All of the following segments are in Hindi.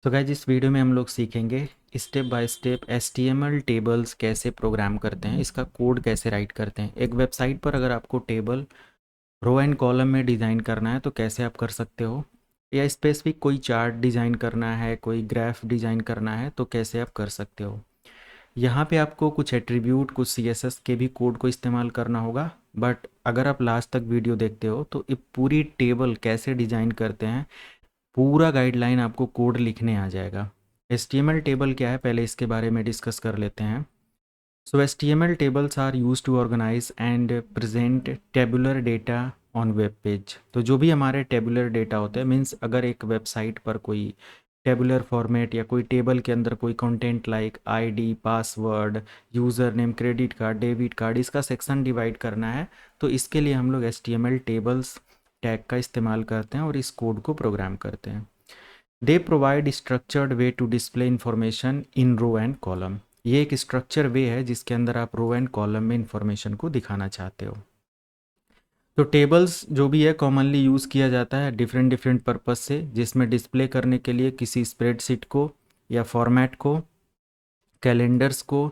तो गाइज इस वीडियो में हम लोग सीखेंगे step by step HTML tables कैसे प्रोग्राम करते हैं, इसका कोड कैसे राइट करते हैं। एक वेबसाइट पर अगर आपको टेबल रो एंड कॉलम में डिज़ाइन करना है तो कैसे आप कर सकते हो, या स्पेसिफिक कोई चार्ट डिज़ाइन करना है, कोई ग्राफ डिज़ाइन करना है तो कैसे आप कर सकते हो। यहाँ पे आपको कुछ एट्रीब्यूट, कुछ CSS के भी कोड को इस्तेमाल करना होगा। बट अगर आप लास्ट तक वीडियो देखते हो तो ये पूरी टेबल कैसे डिज़ाइन करते हैं, पूरा गाइडलाइन आपको कोड लिखने आ जाएगा। HTML टेबल क्या है, पहले इसके बारे में डिस्कस कर लेते हैं। So HTML tables are use to organise and present tabular data on web page. तो जो भी हमारे टेबुलर डेटा होते हैं, मीन्स अगर एक वेबसाइट पर कोई टेबुलर फॉर्मेट या कोई टेबल के अंदर कोई content like ID, password, user name, credit card, debit card, इसका सेक्शन डिवाइड करना है तो इसके लिए हम लोग HTML टेबल्स टैग का इस्तेमाल करते हैं और इस कोड को प्रोग्राम करते हैं। They provide structured way to display information in row and column. ये एक स्ट्रक्चर वे है जिसके अंदर आप रो एंड कॉलम में इंफॉर्मेशन को दिखाना चाहते हो। तो टेबल्स जो भी है कॉमनली यूज़ किया जाता है डिफरेंट डिफरेंट पर्पस से, जिसमें डिस्प्ले करने के लिए किसी स्प्रेडशीट को या फॉर्मेट को, कैलेंडर्स को,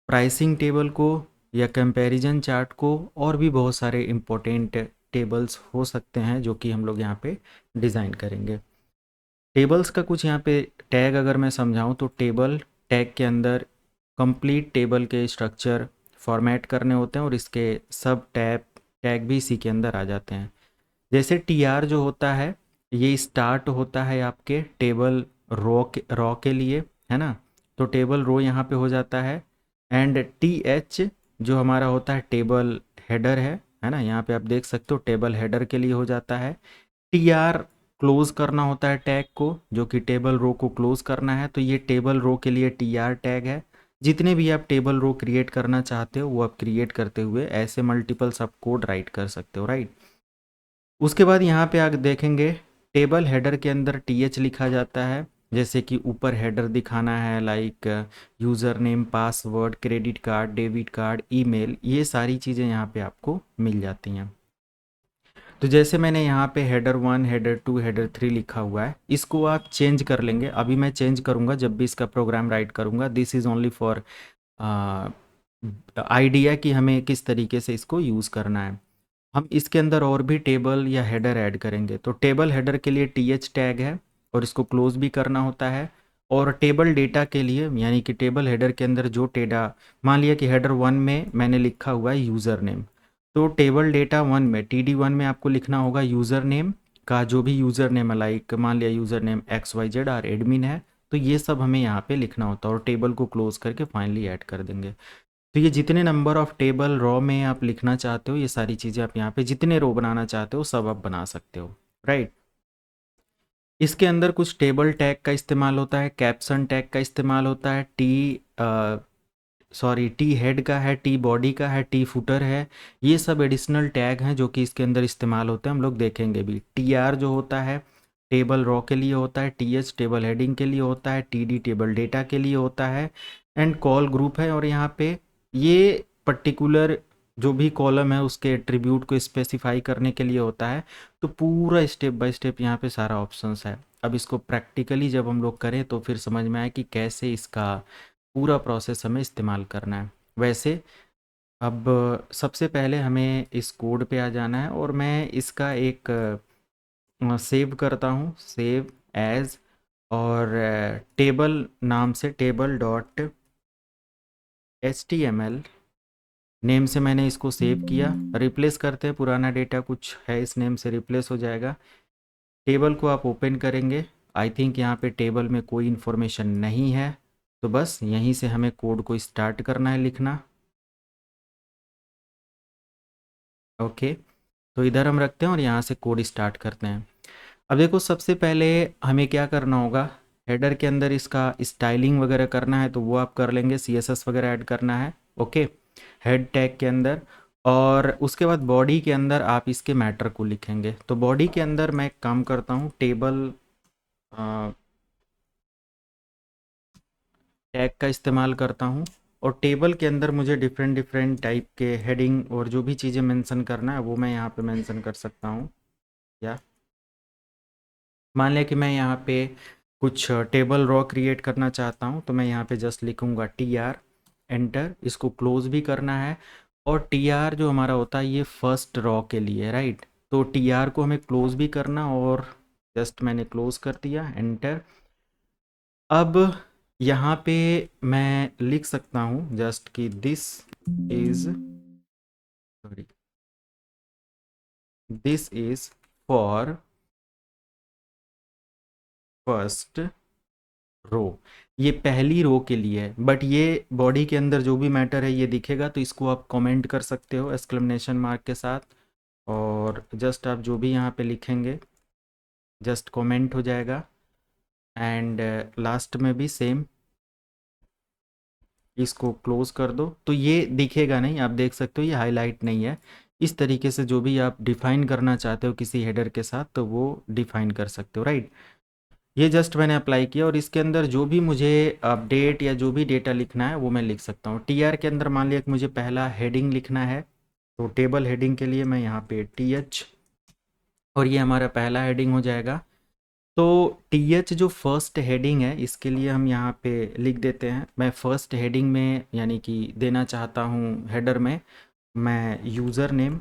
प्राइसिंग टेबल को या कंपैरिजन चार्ट को, और भी बहुत सारे इंपॉर्टेंट टेबल्स हो सकते हैं जो कि हम लोग यहाँ पे डिज़ाइन करेंगे। टेबल्स का कुछ यहाँ पे टैग अगर मैं समझाऊँ तो टेबल टैग के अंदर कंप्लीट टेबल के स्ट्रक्चर फॉर्मेट करने होते हैं और इसके सब टैग भी इसी के अंदर आ जाते हैं। जैसे TR जो होता है ये स्टार्ट होता है आपके टेबल रो के लिए, है ना। तो टेबल रो यहाँ पे हो जाता है। एंड TH जो हमारा होता है टेबल हेडर है ना, यहाँ पे आप देख सकते हो टेबल हेडर के लिए हो जाता है। TR क्लोज करना होता है टैग को, जो कि टेबल रो को क्लोज करना है, तो ये टेबल रो के लिए TR टैग है। जितने भी आप टेबल रो क्रिएट करना चाहते हो वो आप क्रिएट करते हुए ऐसे मल्टीपल सब कोड राइट कर सकते हो, राइट। उसके बाद यहाँ पे आगे देखेंगे टेबल हेडर के अंदर TH लिखा जाता है। जैसे कि ऊपर हेडर दिखाना है like user name, password, credit card, debit card, email, ये सारी चीज़ें यहाँ पे आपको मिल जाती हैं। तो जैसे मैंने यहाँ पे हेडर 1, हेडर 2, हेडर 3 लिखा हुआ है, इसको आप चेंज कर लेंगे। अभी मैं चेंज करूँगा जब भी इसका प्रोग्राम राइट करूँगा। This is only for idea कि हमें किस तरीके से इसको यूज़ करना है। हम इसके अंदर और भी टेबल या हेडर ऐड करेंगे। तो टेबल हेडर के लिए TH टैग है और इसको क्लोज भी करना होता है। और टेबल डेटा के लिए, यानी कि टेबल हेडर के अंदर जो डेटा, मान लिया कि हेडर 1 में मैंने लिखा हुआ है यूज़र नेम, तो टेबल डेटा 1 में TD1 में आपको लिखना होगा यूज़र नेम का जो भी यूज़र नेम है, लाइक मान लिया यूज़र नेम XYZ और एडमिन है, तो ये सब हमें यहाँ पे लिखना होता है और टेबल को क्लोज करके फाइनली ऐड कर देंगे। तो ये जितने नंबर ऑफ टेबल रो में आप लिखना चाहते हो, ये सारी चीज़ें आप यहाँ पे जितने रो बनाना चाहते हो सब आप बना सकते हो, राइट। इसके अंदर कुछ टेबल टैग का इस्तेमाल होता है, कैप्शन टैग का इस्तेमाल होता है, टी हेड का है, टी बॉडी का है, टी फुटर है। ये सब एडिशनल टैग हैं जो कि इसके अंदर इस्तेमाल होते हैं, हम लोग देखेंगे भी। TR जो होता है टेबल रो के लिए होता है, TH टेबल हेडिंग के लिए होता है, TD टेबल डेटा के लिए होता है, एंड कॉल ग्रुप है। और यहाँ पे ये पर्टिकुलर जो भी कॉलम है उसके एट्रीब्यूट को स्पेसिफाई करने के लिए होता है। तो पूरा स्टेप बाय स्टेप यहाँ पे सारा ऑप्शंस है। अब इसको प्रैक्टिकली जब हम लोग करें तो फिर समझ में आए कि कैसे इसका पूरा प्रोसेस हमें इस्तेमाल करना है। वैसे अब सबसे पहले हमें इस कोड पे आ जाना है और मैं इसका एक सेव करता हूँ, सेव एज, और टेबल नाम से टेबल डॉट HTML नेम से मैंने इसको सेव किया। रिप्लेस करते हैं, पुराना डेटा कुछ है इस नेम से रिप्लेस हो जाएगा। टेबल को आप ओपन करेंगे, आई थिंक यहाँ पे टेबल में कोई इन्फॉर्मेशन नहीं है, तो बस यहीं से हमें कोड को स्टार्ट करना है लिखना। ओके, तो इधर हम रखते हैं और यहाँ से कोड स्टार्ट करते हैं। अब देखो सबसे पहले हमें क्या करना होगा, हेडर के अंदर इसका स्टाइलिंग वगैरह करना है तो वो आप कर लेंगे, CSS वगैरह ऐड करना है, ओके, हेड टैग के अंदर। और उसके बाद बॉडी के अंदर आप इसके मैटर को लिखेंगे। तो बॉडी के अंदर मैं एक काम करता हूँ, टेबल टैग का इस्तेमाल करता हूँ। और टेबल के अंदर मुझे डिफरेंट डिफरेंट टाइप के हेडिंग और जो भी चीज़ें मेंशन करना है वो मैं यहाँ पे मेंशन कर सकता हूँ। या मान लिया कि मैं यहाँ पे कुछ टेबल रॉ क्रिएट करना चाहता हूँ, तो मैं यहाँ पे जस्ट लिखूँगा TR, एंटर। इसको क्लोज भी करना है, और TR जो हमारा होता है ये फर्स्ट रॉ के लिए, राइट। तो TR को हमें क्लोज भी करना, और जस्ट मैंने क्लोज कर दिया, एंटर। अब यहाँ पे मैं लिख सकता हूँ जस्ट कि this is, sorry, this is for first row. ये पहली रो के लिए है, बट ये बॉडी के अंदर जो भी मैटर है ये दिखेगा, तो इसको आप कमेंट कर सकते हो एक्सक्लेमेशन मार्क के साथ, और जस्ट आप जो भी यहाँ पे लिखेंगे जस्ट कमेंट हो जाएगा। एंड लास्ट में भी सेम, इसको क्लोज कर दो, तो ये दिखेगा नहीं, आप देख सकते हो ये हाईलाइट नहीं है। इस तरीके से जो भी आप डिफाइन करना चाहते हो किसी हेडर के साथ, तो वो डिफाइन कर सकते हो, राइट। ये जस्ट मैंने अप्लाई किया, और इसके अंदर जो भी मुझे अपडेट या जो भी डेटा लिखना है वो मैं लिख सकता हूँ। TR के अंदर मान लिया कि मुझे पहला हेडिंग लिखना है, तो टेबल हेडिंग के लिए मैं यहाँ पे TH, और ये हमारा पहला हेडिंग हो जाएगा। तो TH जो फर्स्ट हेडिंग है, इसके लिए हम यहाँ पे लिख देते हैं, मैं फर्स्ट हेडिंग में यानी कि देना चाहता हूँ हेडर में मैं user name,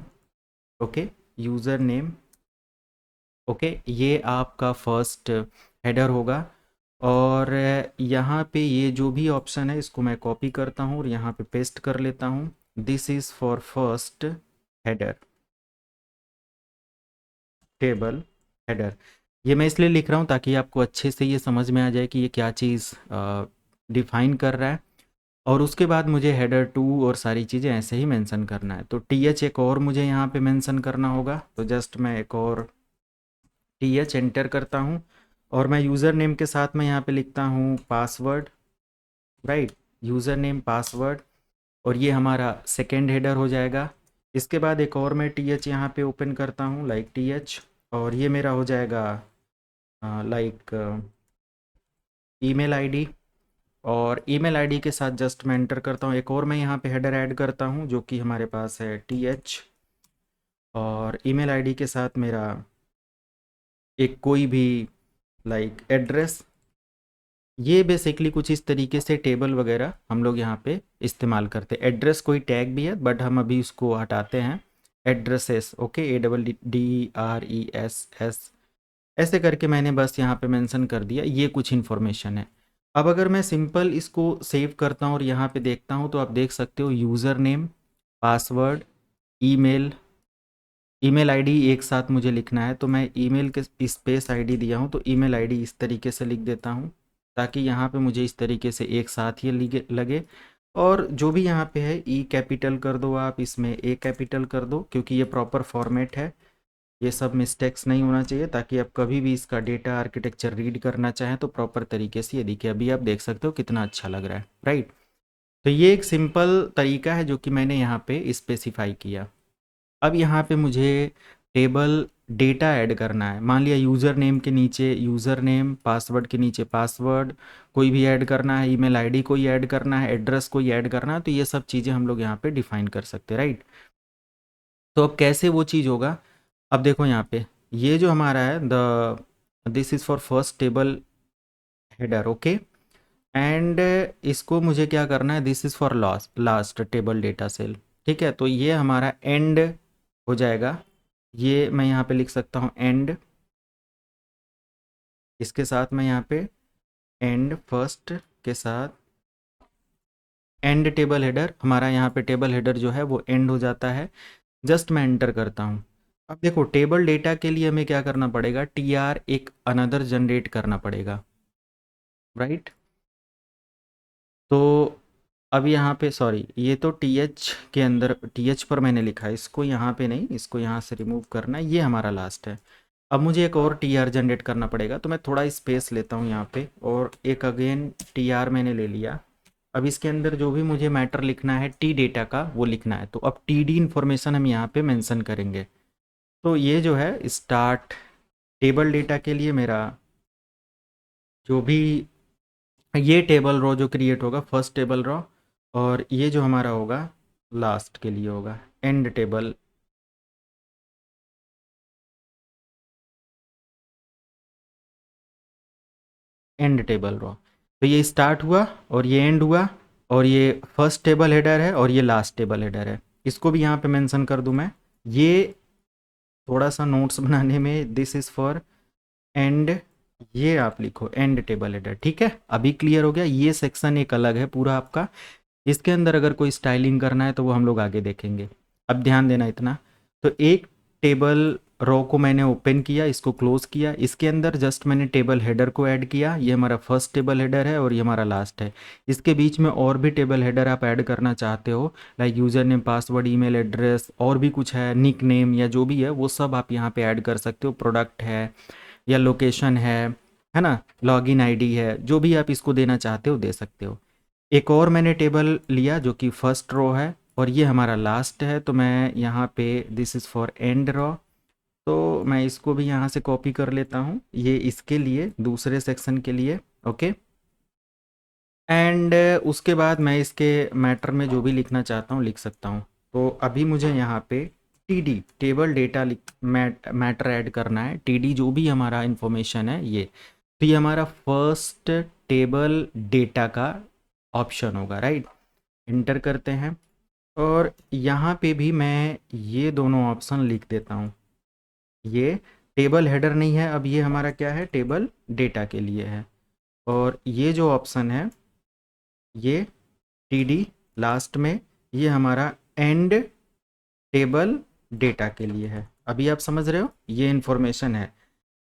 okay, user name, okay, ये आपका फर्स्ट हेडर होगा। और यहाँ पे ये जो भी ऑप्शन है इसको मैं कॉपी करता हूँ और यहाँ पे पेस्ट कर लेता हूँ। This is for first header, table header. ये मैं इसलिए लिख रहा हूँ ताकि आपको अच्छे से ये समझ में आ जाए कि ये क्या चीज़ डिफाइन कर रहा है। और उसके बाद मुझे हेडर 2 और सारी चीज़ें ऐसे ही मेंशन करना है। तो TH एक और मुझे यहाँ पे मेंशन करना होगा, तो जस्ट मैं एक और TH एंटर करता हूँ, और मैं यूज़र नेम के साथ में यहाँ पे लिखता हूँ password, right, user name password, और ये हमारा सेकेंड हेडर हो जाएगा। इसके बाद एक और मैं TH यहाँ पे ओपन करता हूँ, लाइक TH, और ये मेरा हो जाएगा लाइक ईमेल आईडी, और ईमेल आईडी के साथ जस्ट मैं एंटर करता हूँ। एक और मैं यहाँ पे हेडर ऐड करता हूँ जो कि हमारे पास है TH, और ईमेल आईडी के साथ मेरा एक कोई भी लाइक एड्रेस। ये बेसिकली कुछ इस तरीके से टेबल वगैरह हम लोग यहाँ पे इस्तेमाल करते हैं। एड्रेस कोई टैग भी है बट हम अभी उसको हटाते हैं, एड्रेसेस, ओके, ADDRESS, ऐसे करके मैंने बस यहाँ पे मेंशन कर दिया, ये कुछ इन्फॉर्मेशन है। अब अगर मैं सिंपल इसको सेव करता हूँ और यहाँ पे देखता हूँ, तो आप देख सकते हो user name, password, email, email ID एक साथ मुझे लिखना है, तो मैं ईमेल के स्पेस आईडी दिया हूँ, तो ईमेल आईडी इस तरीके से लिख देता हूँ ताकि यहाँ पे मुझे इस तरीके से एक साथ ही लगे। और जो भी यहाँ पे है ई कैपिटल कर दो, आप इसमें ए कैपिटल कर दो, क्योंकि ये प्रॉपर फॉर्मेट है, ये सब मिस्टेक्स नहीं होना चाहिए, ताकि आप कभी भी इसका डेटा आर्किटेक्चर रीड करना चाहें तो प्रॉपर तरीके से ये दिखे। अभी आप देख सकते हो कितना अच्छा लग रहा है, राइट। तो ये एक सिंपल तरीका है जो कि मैंने यहाँ पे स्पेसिफाई किया। अब यहाँ पे मुझे टेबल डेटा ऐड करना है। मान लिया यूज़र नेम के नीचे यूज़र नेम, पासवर्ड के नीचे पासवर्ड कोई भी ऐड करना है, ईमेल आईडी कोई ऐड करना है, एड्रेस कोई ऐड करना है, तो ये सब चीज़ें हम लोग यहाँ पे डिफाइन कर सकते हैं, राइट। तो अब कैसे वो चीज़ होगा, अब देखो यहाँ पे ये जो हमारा है this is for first table header, okay, and इसको मुझे क्या करना है, this is for last table data cell, ठीक है। तो ये हमारा एंड हो जाएगा, ये मैं यहाँ पे लिख सकता हूँ एंड, इसके साथ मैं यहाँ पे एंड फर्स्ट के साथ एंड टेबल हेडर, हमारा यहाँ पे टेबल हेडर जो है वो एंड हो जाता है। जस्ट मैं एंटर करता हूँ। अब देखो टेबल डेटा के लिए हमें क्या करना पड़ेगा, TR एक अनदर जनरेट करना पड़ेगा, राइट। तो अब यहाँ पे सॉरी, ये तो TH के अंदर TH पर मैंने लिखा है, इसको यहाँ पे नहीं, इसको यहाँ से रिमूव करना है, ये हमारा लास्ट है। अब मुझे एक और TR जनरेट करना पड़ेगा, तो मैं थोड़ा स्पेस लेता हूँ यहाँ पे, और एक अगेन TR मैंने ले लिया। अब इसके अंदर जो भी मुझे मैटर लिखना है T डेटा का वो लिखना है, तो अब TD इन्फॉर्मेशन हम यहाँ पे मेंशन करेंगे। तो ये जो है स्टार्ट टेबल डेटा के लिए मेरा जो भी ये टेबल रो जो क्रिएट होगा फर्स्ट टेबल रो, और ये जो हमारा होगा लास्ट के लिए होगा and table and table row. तो ये स्टार्ट हुआ और ये एंड हुआ, और ये फर्स्ट टेबल हेडर है और ये लास्ट टेबल हेडर है। इसको भी यहाँ पे मेंशन कर दूँ मैं। ये थोड़ा सा नोट्स बनाने में, दिस इज़ फॉर एंड, ये आप लिखो एंड टेबल हेडर, ठीक है। अभी क्लियर हो गया। ये सेक्शन एक अलग है पूरा आपका। इसके अंदर अगर कोई स्टाइलिंग करना है तो वो हम लोग आगे देखेंगे। अब ध्यान देना इतना। तो एक टेबल रो को मैंने ओपन किया, इसको क्लोज किया, इसके अंदर जस्ट मैंने टेबल हेडर को ऐड किया। ये हमारा फर्स्ट टेबल हेडर है और ये हमारा लास्ट है। इसके बीच में और भी टेबल हेडर आप ऐड करना चाहते हो, like user name, password, email address, और भी कुछ है, निक नेम या जो भी है, वो सब आप यहाँ पे ऐड कर सकते हो। प्रोडक्ट है या लोकेशन है ना, लॉगिन आईडी है, जो भी आप इसको देना चाहते हो दे सकते हो। एक और मैंने टेबल लिया जो कि फर्स्ट रो है और ये हमारा लास्ट है, तो मैं यहाँ पे दिस इज़ फॉर एंड रो, तो मैं इसको भी यहाँ से कॉपी कर लेता हूँ, ये इसके लिए दूसरे सेक्शन के लिए। ओके। एंड उसके बाद मैं इसके मैटर में जो भी लिखना चाहता हूँ लिख सकता हूँ। तो अभी मुझे यहाँ पे TD, table data matter add करना है। टीडी जो भी हमारा इंफॉर्मेशन है ये, तो ये हमारा फर्स्ट टेबल डेटा का ऑप्शन होगा, राइट। इंटर करते हैं और यहाँ पे भी मैं ये दोनों ऑप्शन लिख देता हूँ। ये टेबल हेडर नहीं है, अब ये हमारा क्या है, टेबल डेटा के लिए है। और ये जो ऑप्शन है ये टीडी लास्ट में, ये हमारा एंड टेबल डेटा के लिए है। अभी आप समझ रहे हो, ये इन्फॉर्मेशन है।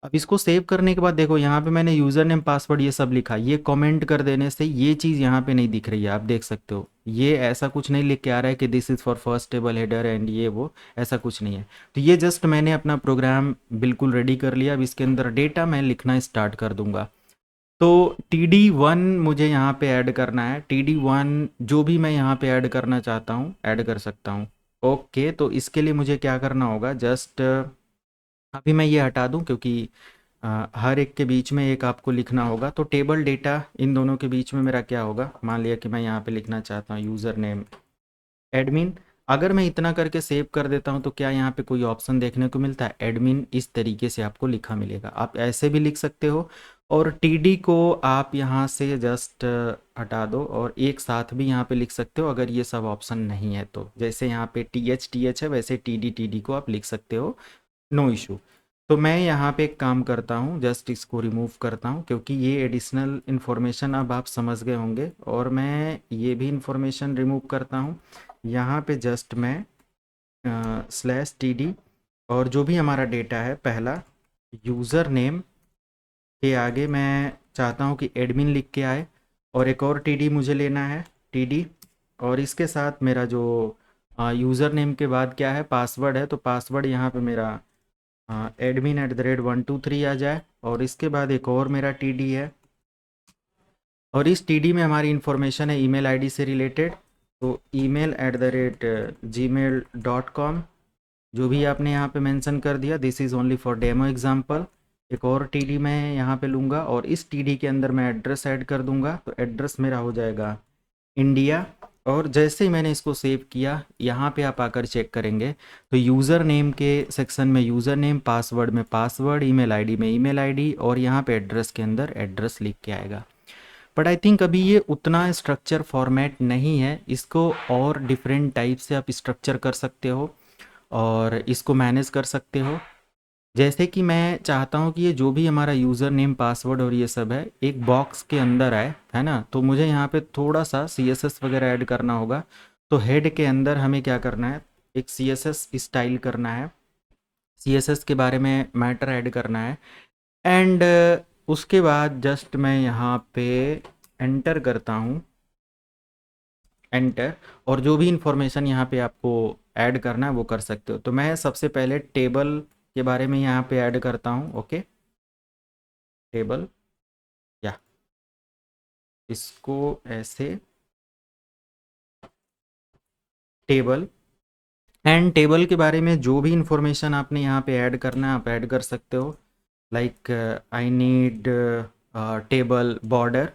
अब इसको सेव करने के बाद देखो यहाँ पे मैंने यूज़र नेम, पासवर्ड ये सब लिखा। ये कमेंट कर देने से ये चीज़ यहाँ पे नहीं दिख रही है, आप देख सकते हो। ये ऐसा कुछ नहीं लिख के आ रहा है कि this is for first table header and ये वो, ऐसा कुछ नहीं है। तो ये जस्ट मैंने अपना प्रोग्राम बिल्कुल रेडी कर लिया। अब इसके अंदर डेटा मैं लिखना स्टार्ट कर दूंगा। तो TD1 मुझे यहाँ पे ऐड करना है। TD1 जो भी मैं यहाँ पे ऐड करना चाहता हूँ ऐड कर सकता हूँ। ओके, तो इसके लिए मुझे क्या करना होगा, जस्ट अभी मैं ये हटा दूँ क्योंकि हर एक के बीच में एक आपको लिखना होगा। तो टेबल डेटा इन दोनों के बीच में मेरा क्या होगा, मान लिया कि मैं यहाँ पे लिखना चाहता हूँ यूज़र नेम एडमिन। अगर मैं इतना करके सेव कर देता हूँ तो क्या यहाँ पे कोई ऑप्शन देखने को मिलता है, एडमिन इस तरीके से आपको लिखा मिलेगा। आप ऐसे भी लिख सकते हो और TD को आप यहाँ से जस्ट हटा दो और एक साथ भी यहाँ पे लिख सकते हो अगर ये सब ऑप्शन नहीं है तो। जैसे यहाँ पे TH है वैसे TD को आप लिख सकते हो, नो इशू। तो मैं यहाँ पे एक काम करता हूँ, जस्ट इसको रिमूव करता हूँ क्योंकि ये एडिशनल इन्फॉर्मेशन अब आप समझ गए होंगे। और मैं ये भी इन्फॉर्मेशन रिमूव करता हूँ। यहाँ पे जस्ट मैं /TD और जो भी हमारा डेटा है पहला, यूज़र नेम के आगे मैं चाहता हूँ कि एडमिन लिख के आए, और एक और TD मुझे लेना है, TD। और इसके साथ मेरा जो यूज़र नेम के बाद क्या है, पासवर्ड है, तो पासवर्ड यहाँ पे मेरा admin@123 आ जाए। और इसके बाद एक और मेरा TD है और इस TD में हमारी इंफॉर्मेशन है ईमेल आईडी से रिलेटेड, तो email@gmail.com जो भी आपने यहाँ पे मेंशन कर दिया, this is only for demo example. एक और TD मैं यहाँ पे लूँगा और इस TD के अंदर मैं एड्रेस ऐड कर दूँगा, तो एड्रेस मेरा हो जाएगा इंडिया। और जैसे ही मैंने इसको सेव किया, यहाँ पे आप आकर चेक करेंगे तो यूज़र नेम के सेक्शन में यूज़र नेम, पासवर्ड में पासवर्ड, ईमेल आईडी में ईमेल आईडी, और यहाँ पे एड्रेस के अंदर एड्रेस लिख के आएगा। बट आई थिंक अभी ये उतना स्ट्रक्चर फॉर्मेट नहीं है, इसको और डिफरेंट टाइप से आप स्ट्रक्चर कर सकते हो और इसको मैनेज कर सकते हो। जैसे कि मैं चाहता हूँ कि ये जो भी हमारा यूज़र नेम, पासवर्ड और ये सब है एक बॉक्स के अंदर आए, है ना। तो मुझे यहाँ पे थोड़ा सा CSS वगैरह ऐड करना होगा। तो हेड के अंदर हमें क्या करना है, एक CSS स्टाइल करना है, CSS के बारे में मैटर ऐड करना है। एंड उसके बाद जस्ट मैं यहाँ पे एंटर करता हूँ, एंटर। और जो भी इंफॉर्मेशन यहाँ पे आपको ऐड करना है वो कर सकते हो। तो मैं सबसे पहले टेबल के बारे में यहाँ पे ऐड करता हूँ। ओके, टेबल, या इसको ऐसे टेबल। एंड टेबल के बारे में जो भी इंफॉर्मेशन आपने यहाँ पे ऐड करना है आप ऐड कर सकते हो, like I need table border.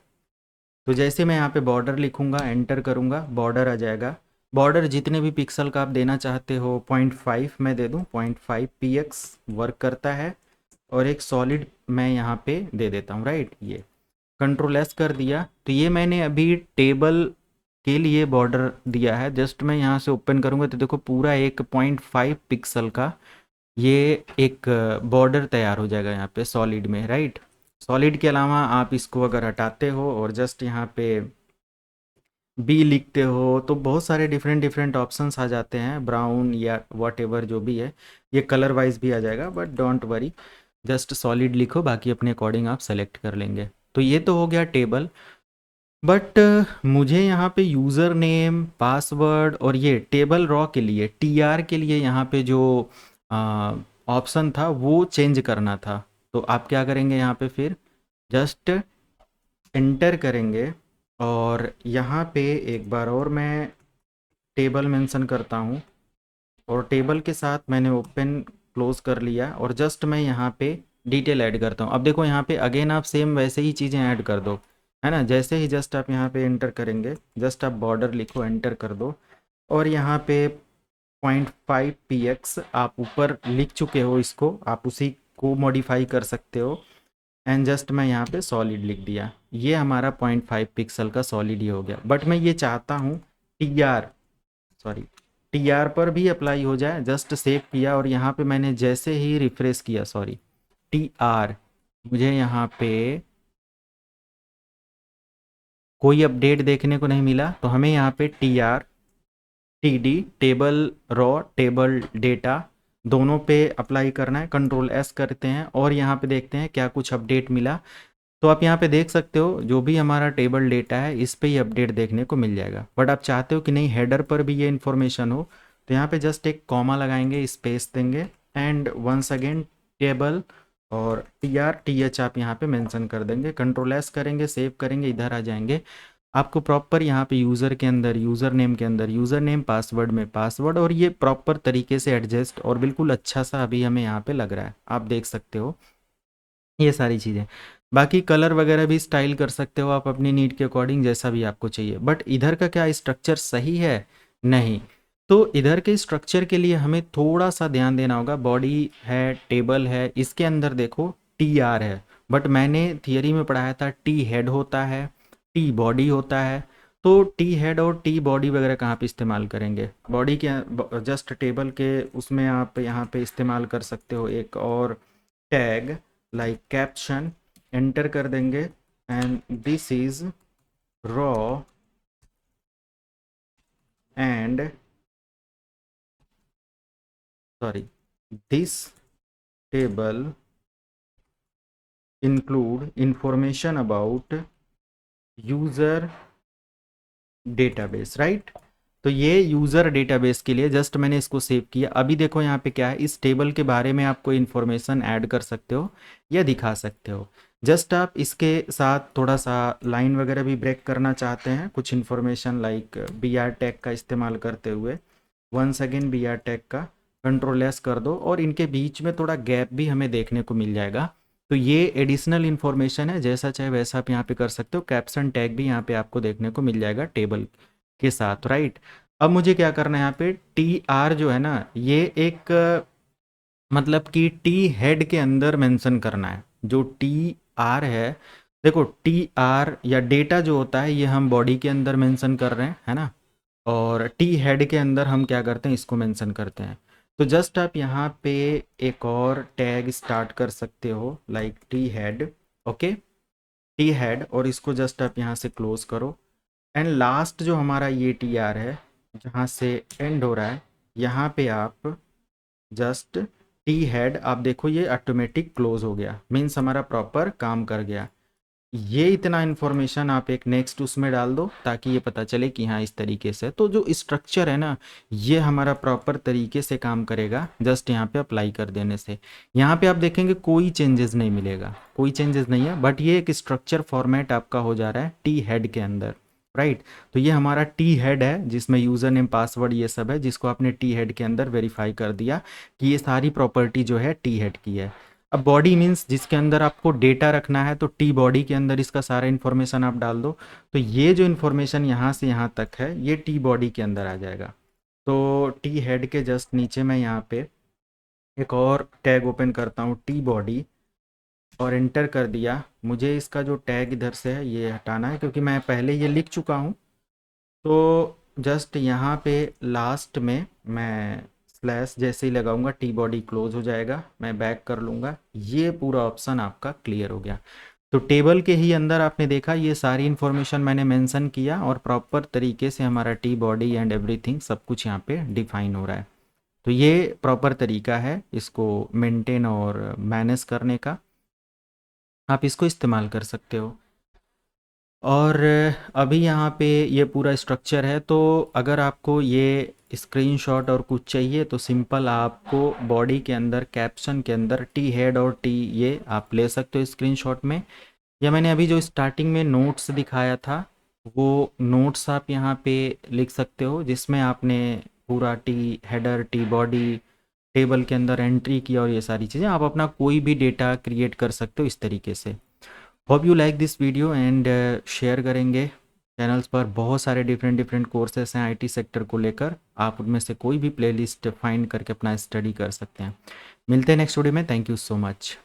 तो जैसे मैं यहाँ पे बॉर्डर लिखूँगा, एंटर करूँगा, बॉर्डर आ जाएगा। बॉर्डर जितने भी पिक्सल का आप देना चाहते हो, 0.5 मैं दे दूँ, 0.5 px वर्क करता है। और एक सॉलिड मैं यहाँ पे दे देता हूँ, राइट। ये कंट्रोल एस कर दिया तो ये मैंने अभी टेबल के लिए बॉर्डर दिया है। जस्ट मैं यहाँ से ओपन करूँगा तो देखो पूरा 1.5 पिक्सल का ये एक बॉर्डर तैयार हो जाएगा यहाँ पे सॉलिड में, राइट। सॉलिड के अलावा आप इसको अगर हटाते हो और जस्ट यहाँ पे बी लिखते हो तो बहुत सारे डिफरेंट डिफरेंट ऑप्शंस आ जाते हैं, ब्राउन या वॉट एवर जो भी है, ये कलर वाइज भी आ जाएगा, but don't worry, just solid लिखो, बाकी अपने अकॉर्डिंग आप सेलेक्ट कर लेंगे। तो ये तो हो गया टेबल। बट मुझे यहाँ पे यूज़र नेम, पासवर्ड और ये टेबल रॉ के लिए, टीआर के लिए यहाँ पे जो ऑप्शन था वो चेंज करना था। तो आप क्या करेंगे, यहाँ पे फिर जस्ट एंटर करेंगे और यहाँ पे एक बार और मैं टेबल मेंशन करता हूँ और टेबल के साथ मैंने ओपन क्लोज कर लिया और जस्ट मैं यहाँ पे डिटेल ऐड करता हूँ। अब देखो यहाँ पे अगेन आप सेम वैसे ही चीज़ें ऐड कर दो, है ना। जैसे ही जस्ट आप यहाँ पे एंटर करेंगे, जस्ट आप बॉर्डर लिखो, एंटर कर दो और यहाँ पे 0.5 px आप ऊपर लिख चुके हो, इसको आप उसी को मॉडिफाई कर सकते हो। एंड जस्ट मैं यहाँ पे सॉलिड लिख दिया, ये हमारा 0.5 पिक्सल का सॉलिड ही हो गया। बट मैं ये चाहता हूँ टीआर, सॉरी, टीआर पर भी अप्लाई हो जाए। जस्ट सेव किया और यहाँ पे मैंने जैसे ही रिफ्रेश किया, सॉरी, टीआर, मुझे यहाँ पे कोई अपडेट देखने को नहीं मिला। तो हमें यहाँ पे TR, TD, table raw, table data दोनों पे अप्लाई करना है। कंट्रोल एस करते हैं और यहाँ पे देखते हैं क्या कुछ अपडेट मिला। तो आप यहाँ पे देख सकते हो जो भी हमारा टेबल डेटा है इस पे ही अपडेट देखने को मिल जाएगा। बट आप चाहते हो कि नहीं हेडर पर भी ये इन्फॉर्मेशन हो, तो यहाँ पे जस्ट एक कॉमा लगाएंगे, स्पेस देंगे एंड वंस अगेन टेबल और TR TH आप यहाँ पे मेंशन कर देंगे। कंट्रोल एस करेंगे, सेव करेंगे, इधर आ जाएंगे। आपको प्रॉपर यहाँ पे यूज़र के अंदर यूज़र नेम के अंदर यूज़र नेम, पासवर्ड में पासवर्ड, और ये प्रॉपर तरीके से एडजस्ट और बिल्कुल अच्छा सा अभी हमें यहाँ पे लग रहा है, आप देख सकते हो ये सारी चीज़ें। बाकी कलर वगैरह भी स्टाइल कर सकते हो आप अपनी नीड के अकॉर्डिंग, जैसा भी आपको चाहिए। बट इधर का क्या स्ट्रक्चर सही है? नहीं। तो इधर के स्ट्रक्चर के लिए हमें थोड़ा सा ध्यान देना होगा। बॉडी है, टेबल है, इसके अंदर देखो TR है, बट मैंने थियरी में पढ़ाया था टी हेड होता है, टी बॉडी होता है। तो टी हेड और टी बॉडी वगैरह कहाँ पे इस्तेमाल करेंगे? बॉडी के जस्ट टेबल के उसमें आप यहाँ पे इस्तेमाल कर सकते हो एक और टैग लाइक कैप्शन, एंटर कर देंगे and this is raw and sorry this table include information about user database, right. तो ये यूज़र डेटाबेस के लिए जस्ट मैंने इसको सेव किया। अभी देखो यहाँ पे क्या है, इस टेबल के बारे में आप कोई इन्फॉर्मेशन ऐड कर सकते हो या दिखा सकते हो। जस्ट आप इसके साथ थोड़ा सा लाइन वगैरह भी ब्रेक करना चाहते हैं, कुछ इन्फॉर्मेशन लाइक BR टैग का इस्तेमाल करते हुए, वंस अगेन BR टैग का कंट्रोल एस कर दो और इनके बीच में थोड़ा गैप भी हमें देखने को मिल जाएगा। तो ये एडिशनल इन्फॉर्मेशन है, जैसा चाहे वैसा आप यहाँ पे कर सकते हो। कैप्शन टैग भी यहाँ पे आपको देखने को मिल जाएगा टेबल के साथ, राइट। अब मुझे क्या करना है, यहाँ पे TR जो है ना, ये एक मतलब कि टी हेड के अंदर मेंशन करना है। जो TR है, देखो TR या डेटा जो होता है ये हम बॉडी के अंदर मेंशन कर रहे हैं, है ना, और टी हेड के अंदर हम क्या करते हैं, इसको मेंशन करते हैं। तो जस्ट आप यहाँ पे एक और टैग स्टार्ट कर सकते हो like T head, okay, T head, और इसको जस्ट आप यहाँ से क्लोज करो एंड लास्ट जो हमारा ये TR है जहाँ से एंड हो रहा है, यहाँ पे आप जस्ट टी हेड, आप देखो ये ऑटोमेटिक क्लोज हो गया, मीन्स हमारा प्रॉपर काम कर गया। ये इतना इन्फॉर्मेशन आप एक नेक्स्ट उसमें डाल दो ताकि ये पता चले कि हाँ इस तरीके से। तो जो स्ट्रक्चर है ना, ये हमारा प्रॉपर तरीके से काम करेगा जस्ट यहाँ पे अप्लाई कर देने से। यहाँ पे आप देखेंगे कोई चेंजेस नहीं मिलेगा, कोई चेंजेस नहीं है, बट ये एक स्ट्रक्चर फॉर्मेट आपका हो जा रहा है टी हेड के अंदर, राइट। तो ये हमारा टी हेड है जिसमें यूज़र नेम, पासवर्ड ये सब है, जिसको आपने टी हेड के अंदर वेरीफाई कर दिया कि ये सारी प्रॉपर्टी जो है टी हेड की है। अब बॉडी मीन्स जिसके अंदर आपको डेटा रखना है, तो टी बॉडी के अंदर इसका सारा इन्फॉर्मेशन आप डाल दो। तो ये जो इन्फॉर्मेशन यहाँ से यहाँ तक है ये टी बॉडी के अंदर आ जाएगा। तो टी हेड के जस्ट नीचे मैं यहाँ पे एक और टैग ओपन करता हूँ, टी बॉडी, और एंटर कर दिया। मुझे इसका जो टैग इधर से है ये हटाना है क्योंकि मैं पहले ये लिख चुका हूँ। तो जस्ट यहाँ पे लास्ट में मैं स्लैश जैसे ही लगाऊंगा टी बॉडी क्लोज हो जाएगा, मैं बैक कर लूँगा, ये पूरा ऑप्शन आपका क्लियर हो गया। तो टेबल के ही अंदर आपने देखा ये सारी इन्फॉर्मेशन मैंने मेंशन किया और प्रॉपर तरीके से हमारा टी बॉडी एंड एवरीथिंग सब कुछ यहाँ पे डिफाइन हो रहा है। तो ये प्रॉपर तरीका है इसको मेंटेन और मैनेज करने का, आप इसको इस्तेमाल कर सकते हो। और अभी यहाँ पे ये पूरा स्ट्रक्चर है, तो अगर आपको ये स्क्रीनशॉट और कुछ चाहिए तो सिंपल आपको बॉडी के अंदर कैप्शन के अंदर टी हेड और टी ये आप ले सकते हो स्क्रीनशॉट में, या मैंने अभी जो स्टार्टिंग में नोट्स दिखाया था वो नोट्स आप यहाँ पे लिख सकते हो, जिसमें आपने पूरा T header T body table के अंदर एंट्री किया और ये सारी चीज़ें आप अपना कोई भी डेटा क्रिएट कर सकते हो इस तरीके से। Hope you like this video and share करेंगे। चैनल्स पर बहुत सारे डिफरेंट डिफरेंट कोर्सेस हैं आईटी सेक्टर को लेकर, आप उनमें से कोई भी प्लेलिस्ट फाइंड करके अपना स्टडी कर सकते हैं। मिलते हैं नेक्स्ट वीडियो में, थैंक यू सो मच।